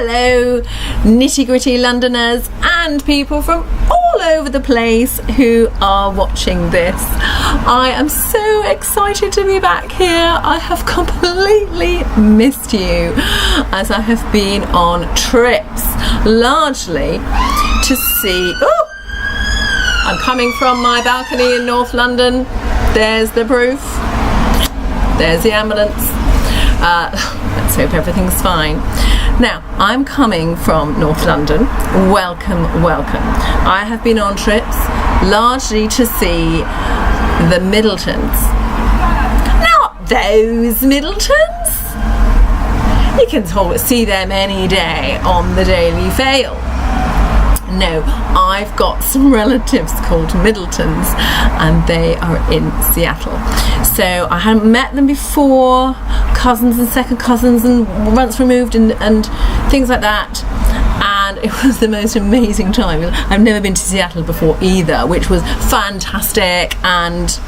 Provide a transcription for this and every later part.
Hello, nitty gritty Londoners and people from all over the place who are watching this. I am so excited to be back here. I have completely missed you as I have been on trips, largely to see... Oh, I'm coming from my balcony in North London. There's the proof. There's the ambulance. Let's hope everything's fine. Now, I'm coming from North London. Welcome, welcome. I have been on trips largely to see the Middletons. Not those Middletons. You can see them any day on the Daily Fail. No, I've got some relatives called Middletons and they are in Seattle. So I hadn't met them before, cousins and second cousins and once removed and things like that. And it was the most amazing time. I've never been to Seattle before either, which was fantastic, and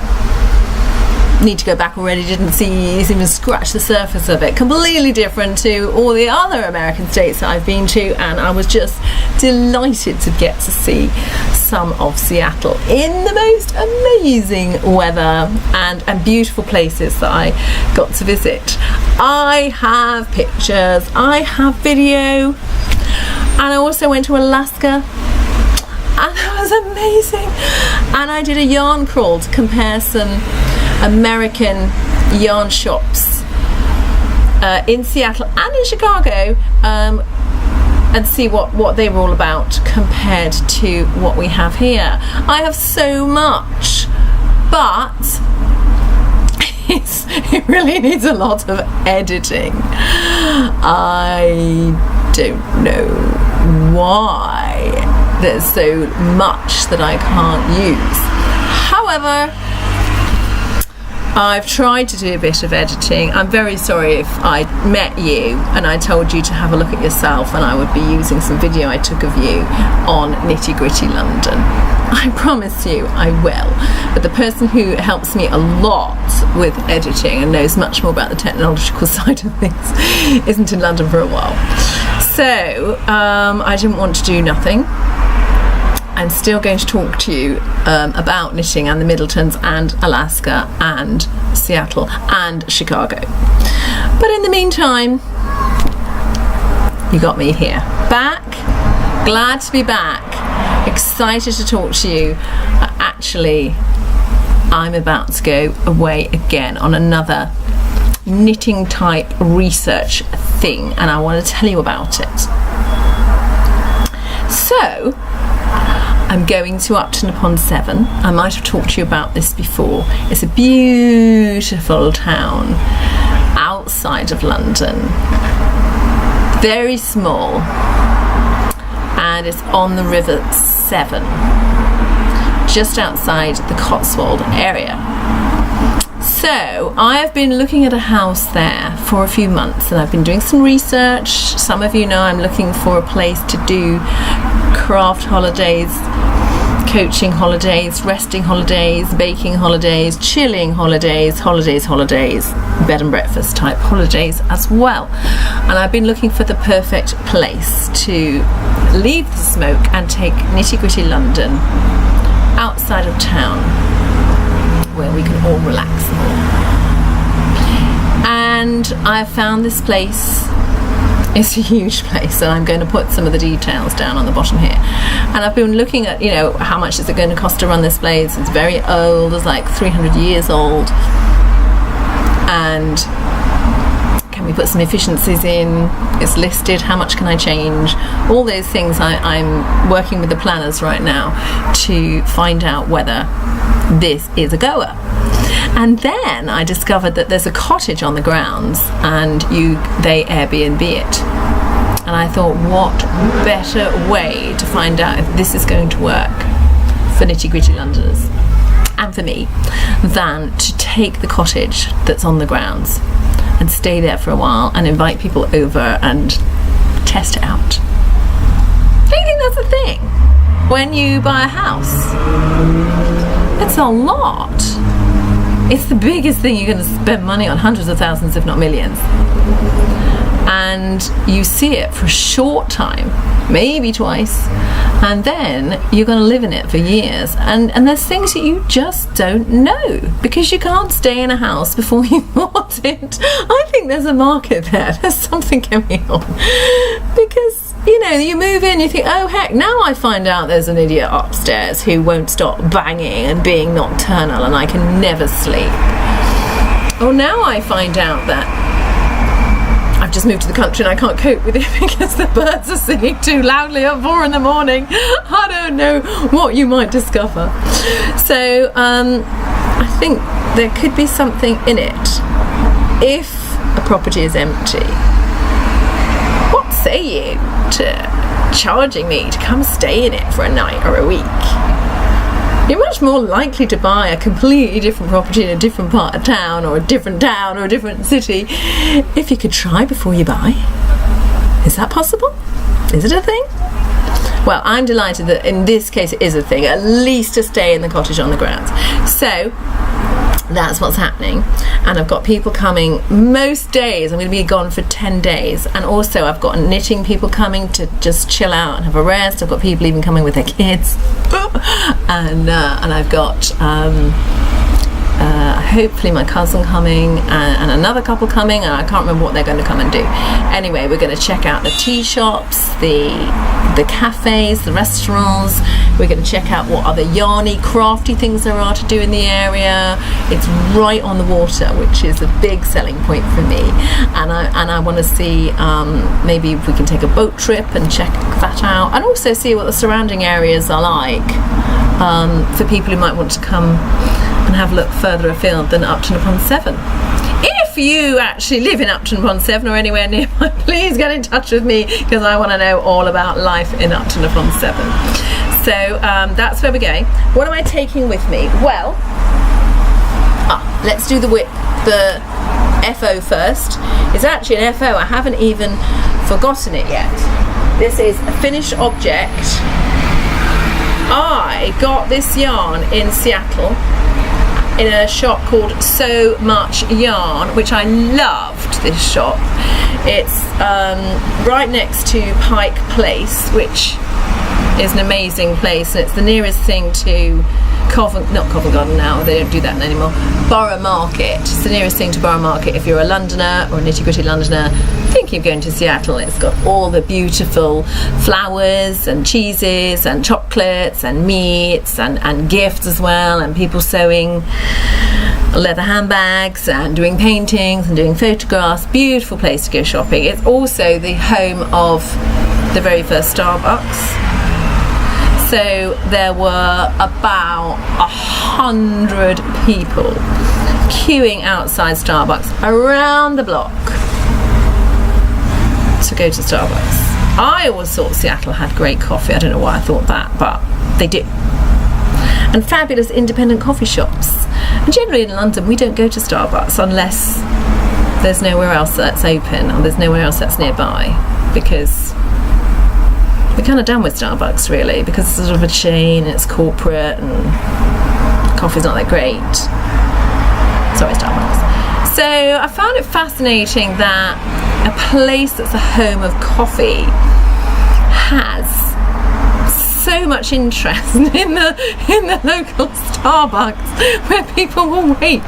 need to go back already. Didn't even scratch the surface of it. Completely different to all the other American states that I've been to, and I was just delighted to get to see some of Seattle in the most amazing weather and beautiful places that I got to visit. I have pictures, I have video, and I also went to Alaska, and that was amazing. And I did a yarn crawl to compare some American yarn shops in Seattle and in Chicago, and see what they were all about compared to what we have here. I have so much, but it really needs a lot of editing. I don't know why there's so much that I can't use. However, I've tried to do a bit of editing. I'm very sorry if I met you and I told you to have a look at yourself and I would be using some video I took of you on Nitty Gritty London. I promise you I will. But the person who helps me a lot with editing and knows much more about the technological side of things isn't in London for a while. So I didn't want to do nothing. I'm still going to talk to you about knitting and the Middletons and Alaska and Seattle and Chicago. But in the meantime, you got me here. Back, glad to be back, excited to talk to you. Actually, I'm about to go away again on another knitting type research thing, and I want to tell you about it. So, I'm going to Upton-upon-Severn. I might have talked to you about this before. It's a beautiful town outside of London. Very small. And it's on the River Severn, just outside the Cotswold area. So I have been looking at a house there for a few months and I've been doing some research. Some of you know I'm looking for a place to do craft holidays, coaching holidays, resting holidays, baking holidays, chilling holidays, bed and breakfast type holidays as well. And I've been looking for the perfect place to leave the smoke and take Nitty Gritty London outside of town where we can all relax more. And I found this place. It's a huge place, and I'm going to put some of the details down on the bottom here. And I've been looking at, how much is it going to cost to run this place. It's very old, it's like 300 years old. And can we put some efficiencies in? It's listed, how much can I change? All those things I'm working with the planners right now to find out whether this is a goer. And then I discovered that there's a cottage on the grounds and they Airbnb it. And I thought, what better way to find out if this is going to work for Nitty Gritty Londoners and for me than to take the cottage that's on the grounds and stay there for a while and invite people over and test it out. Don't you think that's a thing? When you buy a house, it's a lot. It's the biggest thing you're going to spend money on, hundreds of thousands if not millions. and you see it for a short time, maybe twice, and then you're going to live in it for years, and there's things that you just don't know because you can't stay in a house before you bought it. I think there's a market there's something going on, because you move in, you think, oh heck, now I find out there's an idiot upstairs who won't stop banging and being nocturnal and I can never sleep. Or now I find out that I've just moved to the country and I can't cope with it because the birds are singing too loudly at 4 a.m. I don't know what you might discover. So I think there could be something in it. If a property is empty, what say you to charging me to come stay in it for a night or a week? You're much more likely to buy a completely different property in a different part of town or a different city if you could try before you buy. Is that possible? Is it a thing? Well, I'm delighted that in this case it is a thing, at least to stay in the cottage on the grounds. So that's what's happening, and I've got people coming most days. I'm going to be gone for 10 days, and also I've got knitting people coming to just chill out and have a rest. I've got people even coming with their kids and I've got hopefully my cousin coming and another couple coming, and I can't remember what they're going to come and do. Anyway, we're going to check out the tea shops, the cafes, the restaurants. We're going to check out what other yarny, crafty things there are to do in the area. It's right on the water, which is a big selling point for me, and I want to see maybe if we can take a boat trip and check that out, and also see what the surrounding areas are like for people who might want to come and have a look further afield than Upton-upon-Severn. If you actually live in Upton-upon-Severn or anywhere nearby, please get in touch with me because I want to know all about life in Upton-upon-Severn. So that's where we're going. What am I taking with me? Well, let's do the FO first. It's actually an FO. I haven't even forgotten it yet. This is a finished object. I got this yarn in Seattle in a shop called So Much Yarn, which I loved this shop. It's right next to Pike Place, which is an amazing place, and it's the nearest thing to not Covent Garden now, they don't do that anymore, Borough Market. It's the nearest thing to Borough Market if you're a Londoner or a nitty-gritty Londoner thinking of going to Seattle. It's got all the beautiful flowers and cheeses and chocolates and meats and gifts as well, and people sewing leather handbags and doing paintings and doing photographs. Beautiful place to go shopping. It's also the home of the very first Starbucks. So there were about 100 people queuing outside Starbucks around the block to go to Starbucks. I always thought Seattle had great coffee. I don't know why I thought that, but they do. And fabulous independent coffee shops. And generally in London we don't go to Starbucks unless there's nowhere else that's open or there's nowhere else that's nearby, because we're kind of done with Starbucks really, because it's sort of a chain and it's corporate and coffee's not that great. Sorry, Starbucks. So I found it fascinating that a place that's a home of coffee has so much interest in the local Starbucks, where people will wait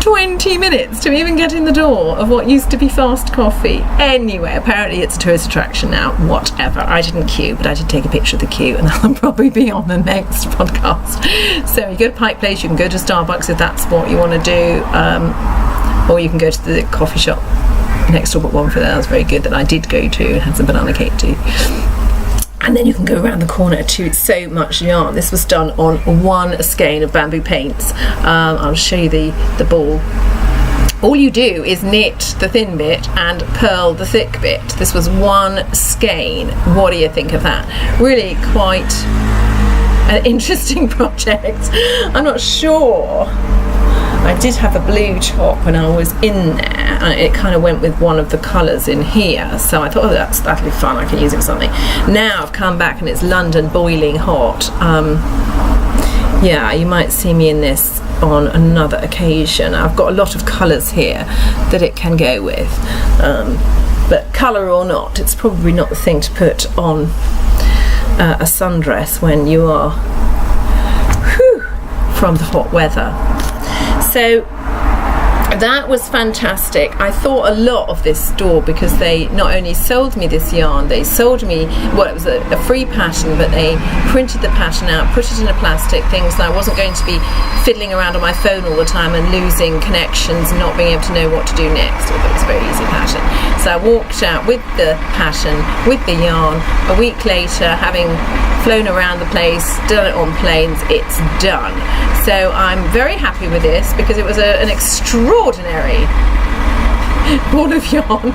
20 minutes to even get in the door of what used to be fast coffee. Anyway, apparently it's a tourist attraction now. Whatever. I didn't queue, but I did take a picture of the queue, and that'll probably be on the next podcast. So you go to Pike Place, you can go to Starbucks if that's what you want to do, or you can go to the coffee shop next door, but one for that was very good that I did go to and had some banana cake too. And then you can go around the corner to So Much Yarn. This was done on one skein of bamboo paints. I'll show you the ball. All you do is knit the thin bit and purl the thick bit. This was one skein. What do you think of that? Really quite an interesting project. I'm not sure. I did have a blue top when I was in there, and it kind of went with one of the colours in here, so I thought, oh, that'll be fun, I can use it for something. Now I've come back and it's London boiling hot. Yeah, you might see me in this on another occasion. I've got a lot of colours here that it can go with. But colour or not, it's probably not the thing to put on a sundress when you are from the hot weather. So that was fantastic. I thought a lot of this store because they not only sold me this yarn, they sold me, well, it was a free pattern, but they printed the pattern out, put it in a plastic thing, so I wasn't going to be fiddling around on my phone all the time and losing connections and not being able to know what to do next. Although it was a very easy pattern. So I walked out with the pattern, with the yarn. A week later, having flown around the place, done it on planes, it's done. So I'm very happy with this because it was an extraordinary ball of yarn,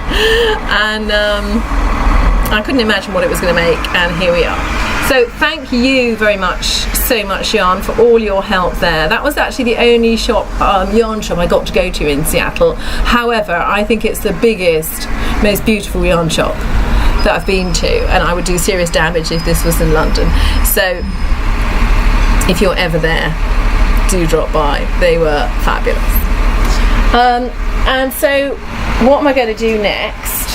and I couldn't imagine what it was going to make, and here we are. So thank you very much, so much Yarn, for all your help there. That was actually the only shop, yarn shop I got to go to in Seattle. However, I think it's the biggest, most beautiful yarn shop that I've been to, and I would do serious damage if this was in London. So if you're ever there, do drop by. They were fabulous. And so what am I going to do next?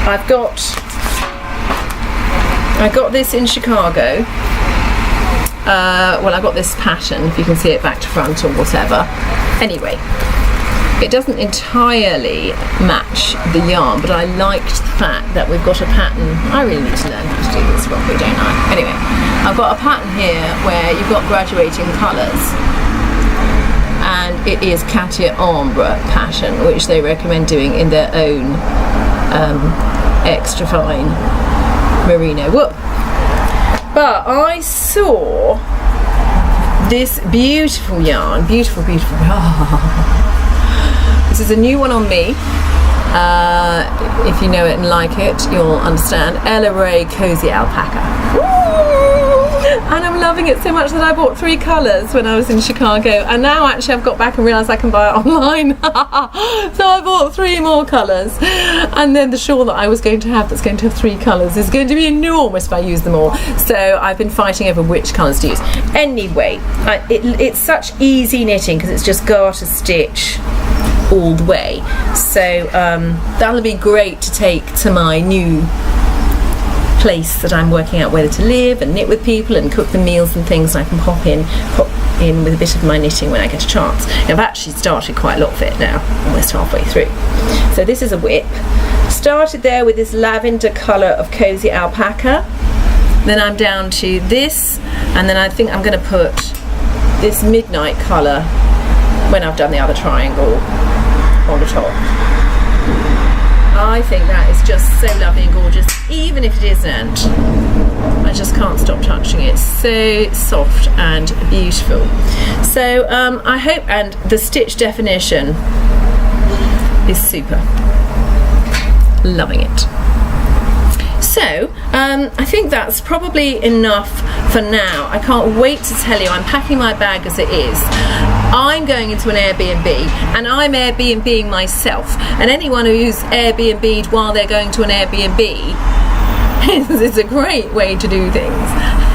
I got this in Chicago. Well, I got this pattern, if you can see it back to front or whatever. Anyway, it doesn't entirely match the yarn, but I liked the fact that we've got a pattern. I really need to learn how to do this properly, don't I? Anyway, I've got a pattern here where you've got graduating colours, and it is Catia Ombre pattern, which they recommend doing in their own extra fine merino wool. But I saw this beautiful yarn, beautiful yarn. This is a new one on me. If you know it and like it, you'll understand. Ella Ray Cozy Alpaca. And I'm loving it so much that I bought 3 colours when I was in Chicago, and now actually I've got back and realised I can buy it online. So I bought 3 more colours, and then the shawl that I was going to have, that's going to have 3 colours, is going to be enormous if I use them all. So I've been fighting over which colours to use. Anyway, it's such easy knitting because it's just garter stitch all the way. So that'll be great to take to my new place that I'm working out whether to live and knit with people and cook the meals and things. I can pop in with a bit of my knitting when I get a chance. I've actually started quite a lot of it now, almost halfway through. So this is a whip. Started there with this lavender colour of Cozy Alpaca. Then I'm down to this, and then I think I'm going to put this midnight colour when I've done the other triangle on the top. I think that is just so lovely and gorgeous, even if it isn't. I just can't stop touching it. So soft and beautiful. So I hope, and the stitch definition is super. Loving it. So I think that's probably enough for now. I can't wait to tell you, I'm packing my bag as it is. I'm going into an Airbnb, and I'm Airbnb-ing myself, and anyone who's Airbnb'd while they're going to an Airbnb, it's a great way to do things.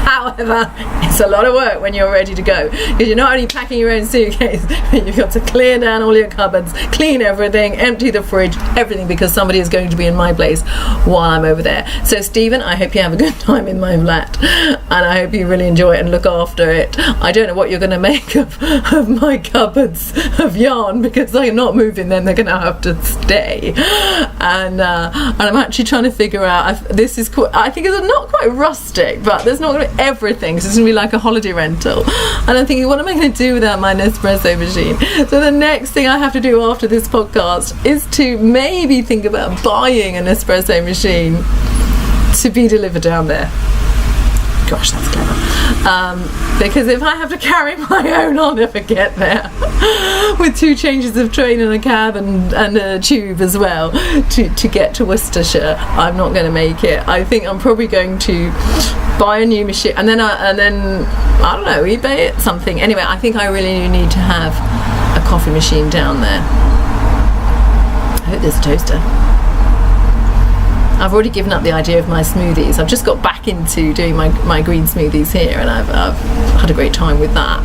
However, it's a lot of work when you're ready to go, because you're not only packing your own suitcase, but you've got to clear down all your cupboards, clean everything, empty the fridge, everything, because somebody is going to be in my place while I'm over there. So Stephen, I hope you have a good time in my flat, and I hope you really enjoy it and look after it. I don't know what you're going to make of my cupboards of yarn, because I'm not moving them, they're going to have to stay. And I'm actually trying to figure out, this is cool. I think it's not quite rustic, but there's not going to be everything, so it's going to be like a holiday rental. And I'm thinking, what am I going to do without my Nespresso machine? So the next thing I have to do after this podcast is to maybe think about buying an Nespresso machine to be delivered down there. Gosh, that's clever. Because if I have to carry my own, I'll never get there. With 2 changes of train and a cab and a tube as well to get to Worcestershire, I'm not going to make it. I think I'm probably going to buy a new machine and then I don't know, eBay it, something. Anyway, I think I really need to have a coffee machine down there. I hope there's a toaster. I've already given up the idea of my smoothies. I've just got back into doing my green smoothies here, and I've had a great time with that.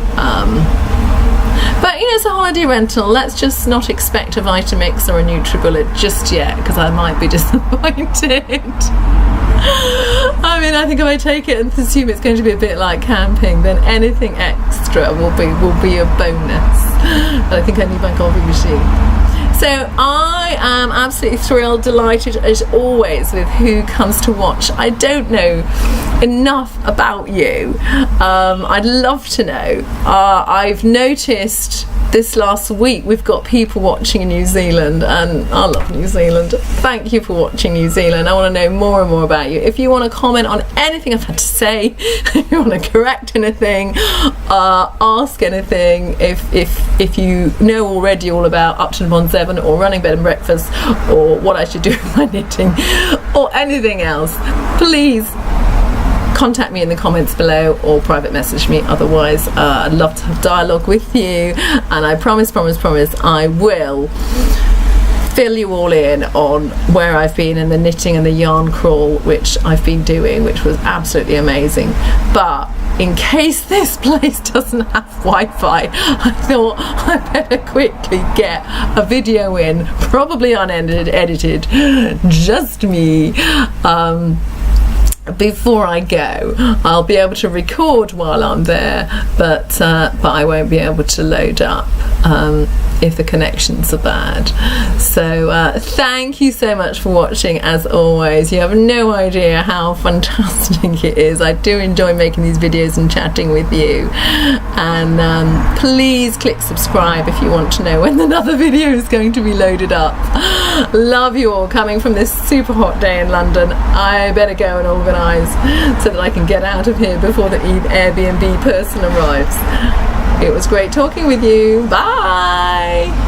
But you as a holiday rental. Let's just not expect a Vitamix or a NutriBullet just yet, because I might be disappointed. I mean, I think if I take it and assume it's going to be a bit like camping, then anything extra will be a bonus. But I think I need my coffee machine. So I am absolutely thrilled, delighted as always with who comes to watch. I don't know enough about you. I'd love to know. I've noticed this last week we've got people watching in New Zealand, and I love New Zealand. Thank you for watching New Zealand. I want to know more and more about you. If you want to comment on anything I've had to say, if you want to correct anything, ask anything, if you know already all about Upton upon Severn or running bed and breakfast or what I should do with my knitting or anything else, please contact me in the comments below or private message me. Otherwise, I'd love to have dialogue with you, and I promise I will fill you all in on where I've been in the knitting and the yarn crawl, which I've been doing, which was absolutely amazing. But in case this place doesn't have Wi-Fi, I thought I better quickly get a video in, probably unedited, just me, before I go. I'll be able to record while I'm there, but I won't be able to load up if the connections are bad. So thank you so much for watching. As always, you have no idea how fantastic it is. I do enjoy making these videos and chatting with you, and please click subscribe if you want to know when another video is going to be loaded up. Love you all. Coming from this super hot day in London, I better go and organise so that I can get out of here before the Airbnb person arrives. It was great talking with you. Bye.